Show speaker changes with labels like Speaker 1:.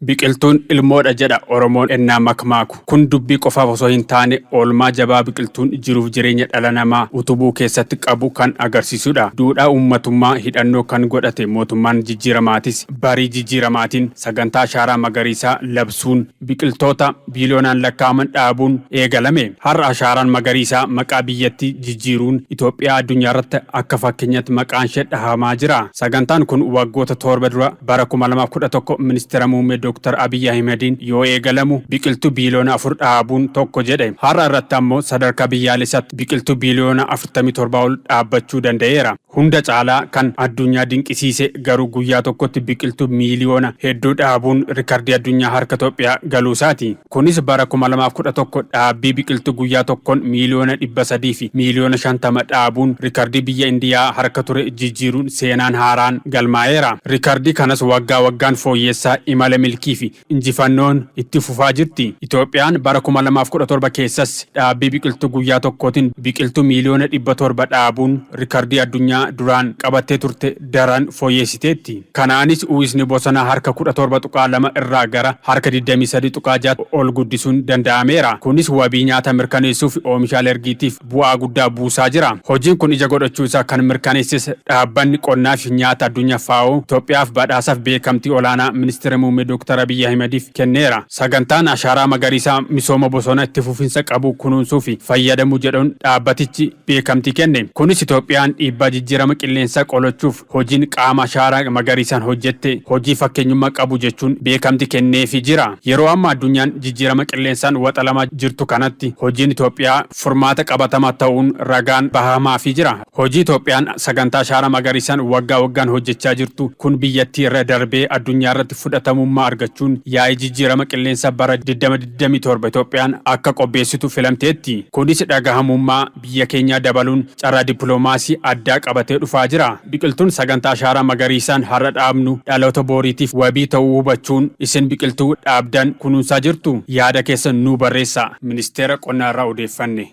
Speaker 1: Biqiltuun ilmoodha jedha Oromoon ennaa makmaaku. Kun dubbii qofaaf osoo hin taane oolmaa jabaa biqiltuun jiruuf jireenya dhala namaa utubuu keessatti qabu kan agarsiisudha. Duudhaa uummatummaa hidhannoo kan godhate mootummaan jijjiiramaatis barii jijjiiramaatiin sagantaa ashaaraa magariisaa labsuun biqiltoota biiliyoonaan lakkaa'aman dhaabuun eegalame. Har'a ashaaraan magariisaa maqaa biyyattii jijjiiruun Itoophiyaa addunyaa irratti akka fakkeenyaatti maqaan ishee dhahamaa jira. Sagantaan kun waggoota torba dura bara 2011 ministeera muummee Dr. Abiy Ahmedin yoo eegalamu biqiltuu biiliyoona 4 dhaabuun tokko jedhe. Har'a irratti ammoo sadarkaa biyyaalessaatti biqiltuu biiliyoona 47 ol dhaabbachuu danda'eera. Hunda caalaa kan addunyaa dinqisiise garuu guyyaa tokkotti biqiltuu miiliyoona hedduu dhaabuun rikardii addunyaa harka Itoophiyaa galuusaati. Kunis bara 2011 dhaabbii biqiltuu guyyaa tokkoon miiliyoona 300 fi miiliyoona 50 dhaabuun rikardii biyya Indiyaa harka ture jijjiiruun seenaan haaraan galmaa'eera. Rikardii kanas waggaa waggaan fooyyessaa imala milkii fi injifannoon itti fufaa jirti. Itoophiyaan bara 2017 keessas dhaabbii biqiltuu guyyaa tokkootiin biqiltuu miiliyoona 700 dhaabuun rikardii addunyaa duraan qabattee turte daran fooyyessiteetti. Kanaanis uwwisni bosonaa harka 17.2 irraa gara harka 23.6 ol guddisuun danda'ameera. Kunis wabii nyaata mirkaneessuuf oomishaalee ergiitiif bu'aa guddaa buusaa jira. Hojiin kun ija godhachuu isaa kan mirkaneesses dhaabbanni qonnaa fi nyaata addunyaa FAO Itoophiyaaf badhaasaaf beekamtii olaanaa ministeera muummee Dr. Abiy Ahmediif kenneera. Sagantaan ashaaraa magariisaa misooma bosonaa itti fufinsa qabu kunuunsuu fi fayyadamuu jedhuun dhaabbatichi beekamtii kenne. Kunis Itoophiyaan dhiibbaa jijjiirama qilleensaa qolachuuf hojiin qaama ashaaraa magariisaan hojjette hojii fakkeenyummaa qabu jechuun beekamtii kenneefii jira. Yeroo amma addunyaan jijjiirama qilleensaan waxalamaa jirtu kanatti hojiin Itoophiyaa furmaata qabatamaa ta'uun ragaan bahamaafii jira. Hojii Itoophiyaan sagantaa ashaaraa magariisaan waggaa waggaan hojjechaa jirtu kun biyyattii irra darbee addunyaa irratti fudhatamummaa argachuun yaa'ii jijjiirama qilleensaa bara 2027 Itoophiyaan akka qopheessitu filamteetti. Kunis dhagahamummaa biyya keenyaa dabaluun carraa dippiloomaasii addaa qabatee dhufaa jira. Biqiltuun sagantaa ashaaraa magariisaan har'a dhaabnu dhaloota booriitiif wabii ta'uu hubachuun isin biqiltuu dhaabdan kunuunsaa jirtu yaada keessan nuu barreessaa. Ministeera qonnaa irraa odeeffanne.